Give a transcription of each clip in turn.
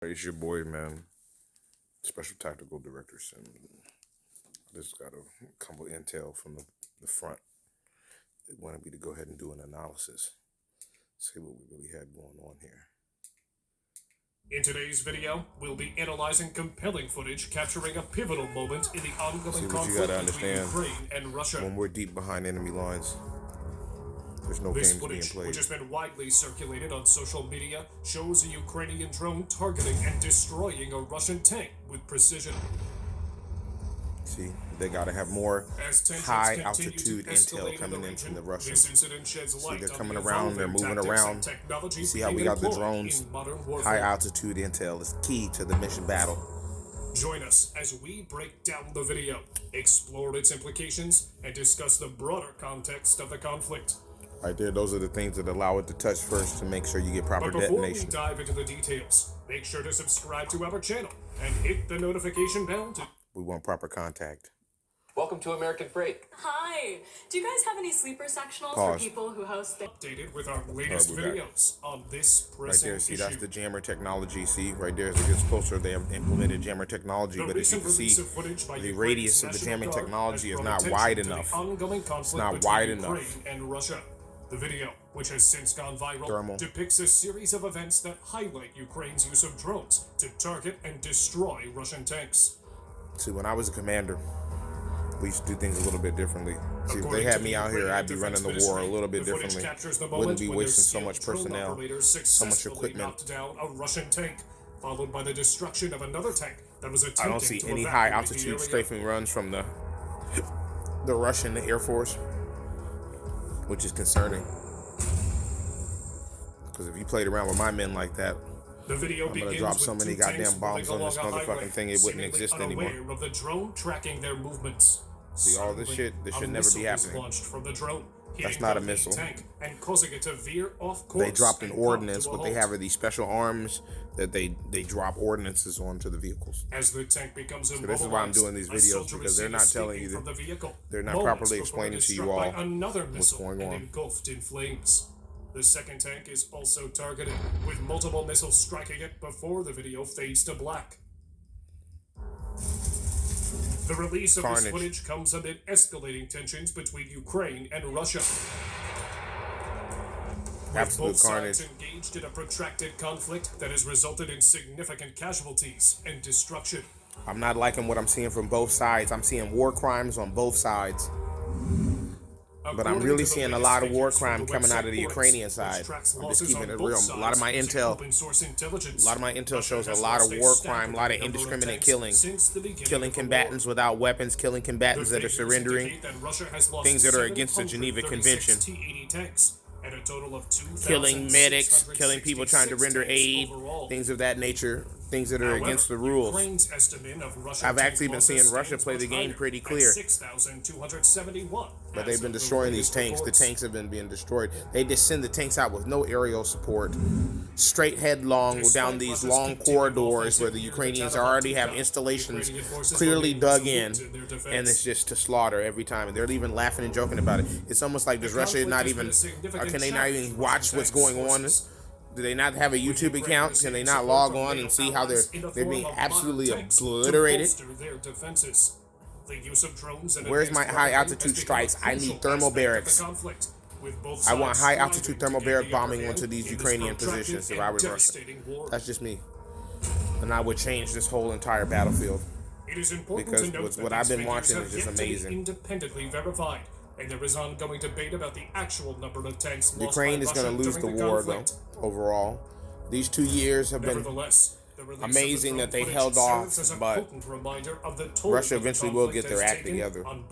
It's your boy, man. Special Tactical Director Sim. Just got a couple intel from the front. They wanted me to go ahead and do an analysis. See what we really had going on here. In today's video, we'll be analyzing compelling footage capturing a pivotal moment in the ongoing conflict between Ukraine and Russia. When we're deep behind enemy lines, there's no games being played. Which has been widely circulated on social media, shows a Ukrainian drone targeting and destroying a Russian tank with precision. See, they gotta have more high altitude intel coming in from the Russians. See, they're coming around, they're moving around. You see how we got the drones? High altitude intel is key to the mission battle. Join us as we break down the video, explore its implications, and discuss the broader context of the conflict. Right there, those are the things that allow it to touch first to make sure you get proper detonation. Before we dive into the details, make sure to subscribe to our channel and hit the notification bell to... We want proper contact. Welcome to American Freight. Hi. Do you guys have any sleeper sectionals for people who host the... Updated with our latest videos on this pressing right there, see, issue. that's the jammer technology. See, right there, as it gets closer, they have implemented jammer technology. But as you can see, the radius of the jamming technology is not wide enough. It's not wide enough. And Russia. The video, which has since gone viral, depicts a series of events that highlight Ukraine's use of drones to target and destroy Russian tanks. See, when I was a commander, we used to do things a little bit differently. See, if they had me out here, I'd be running the war a little bit differently. Wouldn't be wasting so much personnel, so much equipment. Down a Russian tank, followed by the destruction of another tank that was attempting I don't see any high altitude strafing runs from the Russian Air Force, which is concerning. Because if you played around with my men like that, the video I'm gonna drop so many goddamn bombs on this motherfucking thing, it wouldn't exist anymore. Of the drone tracking their movements. See, all this shit, this should never be happening. Launched from the drone, that's not a missile. And causing it to veer off course. They dropped an ordnance. What they have are these special arms that they drop ordnances onto the vehicles. As the tank becomes so this is why I'm doing these videos, because they're not telling you that they're not properly explaining to you all what's going on. Engulfed in flames. The second tank is also targeted, with multiple missiles striking it before the video fades to black. The release of this footage comes amid escalating tensions between Ukraine and Russia. With both sides engaged in a protracted conflict that has resulted in significant casualties and destruction. I'm not liking what I'm seeing from both sides. I'm seeing war crimes on both sides. But I'm really seeing a lot of war crime coming out of the Ukrainian side. I'm just keeping it real. A lot of my intel shows a lot of war crime, a lot of indiscriminate killing combatants without weapons, killing combatants that are surrendering, things that are against the Geneva Convention, killing medics, killing people trying to render aid, things of that nature, things that are against the rules. I've actually been seeing Russia play the game pretty clear. But they've been destroying these tanks. The tanks have been being destroyed. They just send the tanks out with no aerial support, straight headlong down these long corridors where the Ukrainians already have installations clearly dug in, and it's just to slaughter every time. And they're even laughing and joking about it. It's almost like, does Russia not even, or can they not even watch what's going on? Do they not have a YouTube account? Can they not log on and see how they're being absolutely obliterated? Where's my high altitude strikes? I need thermal barracks. I want high altitude thermal barrack bombing onto these Ukrainian positions if I were Russia. That's just me. And I would change this whole entire battlefield. Because what I've been watching is just amazing. Independently verified. And there is ongoing debate about the actual number of tanks lost Ukraine is going to lose the war, though, overall. These 2 years have been amazing that they held off, but Russia eventually will get their act together and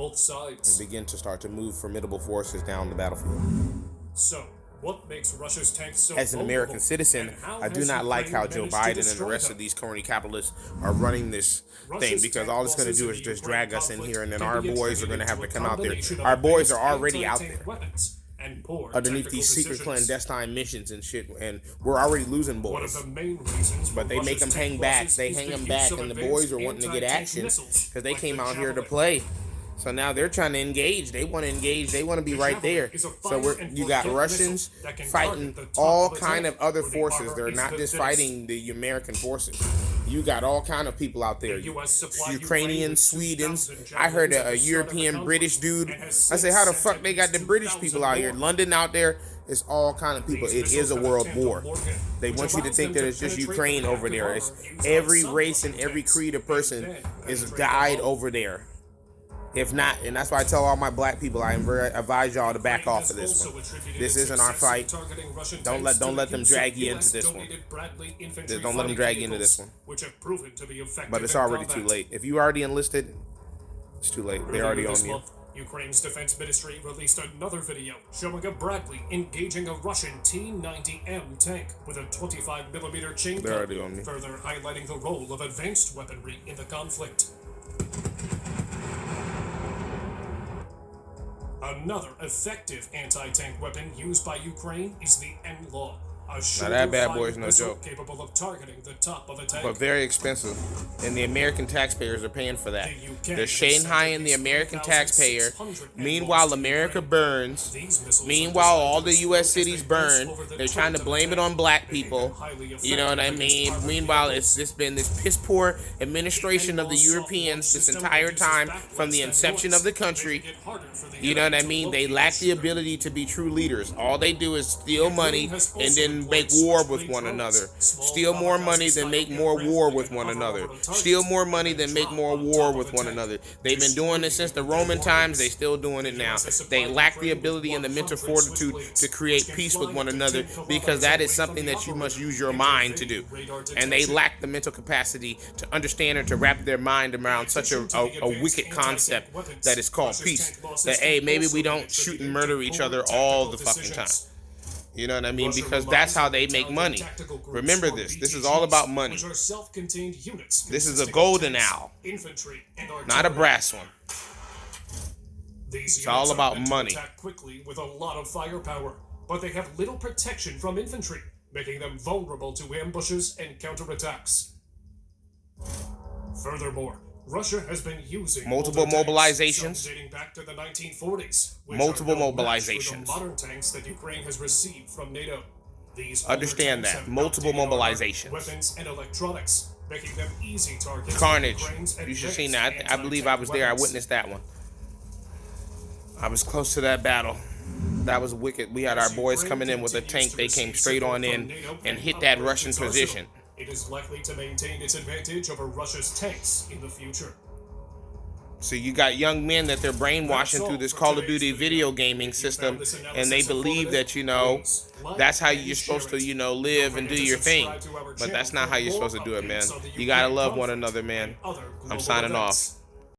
begin to start to move formidable forces down the battlefield. So, what makes Russia's tanks so as an American citizen, I do not like how Joe Biden and the rest of these crony capitalists are running this thing, because all it's going to do is just drag us in here, and then our boys are going to have to come out there. Our boys are already out there underneath these secret clandestine missions and shit, and we're already losing boys. But they make them hang back. They hang them back, and the boys are wanting to get action because they came out here to play. So now they're trying to engage. They want to engage. They want to be right there. So you got Russians fighting all kind of other forces. They're not just fighting the American forces. You got all kind of people out there. Ukrainians, Swedens. I heard a European British dude. I say, how the fuck they got the British people out here? London out there. It's all kind of people. It is a world war. They want you to think that it's just Ukraine over there. It's every race and every creed of person is died over there. If not, and that's why I tell all my black people, I advise y'all to back off of this one. This isn't our fight. Don't let them drag you into this one. Don't let them drag you into this one. But it's already too late. If you already enlisted, it's too late. They're already on you. Ukraine's defense ministry released another video showing a Bradley engaging a Russian T-90M tank with a 25mm chain gun, further highlighting the role of advanced weaponry in the conflict. Another effective anti-tank weapon used by Ukraine is the NLAW. Now that bad boy is no joke. Capable of targeting the top of a tank. But very expensive. And the American taxpayers are paying for that. They're Shanghaiing the American taxpayer. Meanwhile, America burns. Meanwhile, all the U.S. cities burn. They're trying to blame it on black people. You know what I mean? Meanwhile, it's just been this piss-poor administration of the Europeans this entire time from the inception of the country. You know what I mean? They lack the ability to be true leaders. All they do is steal money and then make war with one another. Steal more money than make more war with one another. Steal more money than make more war with one another. They've been doing this since the Roman times. They still doing it now. They lack the ability and the mental fortitude to create peace with one another because that is something that you must use your mind to do. And they lack the mental capacity to understand or to wrap their mind around such a wicked concept that is called peace. That, hey, maybe we don't shoot and murder each other all the fucking time. You know what I mean? Because that's how they make money. Remember this. This is all about money. This is a golden owl, not a brass one. It's all about money. Quickly with a lot of firepower, but they have little protection from infantry, making them vulnerable to ambushes and counterattacks. Furthermore, Russia has been using multiple mobilizations dating back to the 1940s. Multiple mobilizations. The modern tanks that Ukraine has received from NATO. These understand that multiple mobilizations. Weapons and electronics, making them easy targets. Carnage. You should have seen that. I believe I was there. I witnessed that one. I was close to that battle. That was wicked. We had our boys coming in with a tank. They came straight on in and hit that Russian position. It is likely to maintain its advantage over Russia's tanks in the future. So you got young men that they're brainwashing through this Call of Duty video gaming system, and they believe that, you know, that's how you're supposed to, you know, live and do your thing. But that's not how you're supposed to do it, man. You gotta love one another, man. I'm signing off.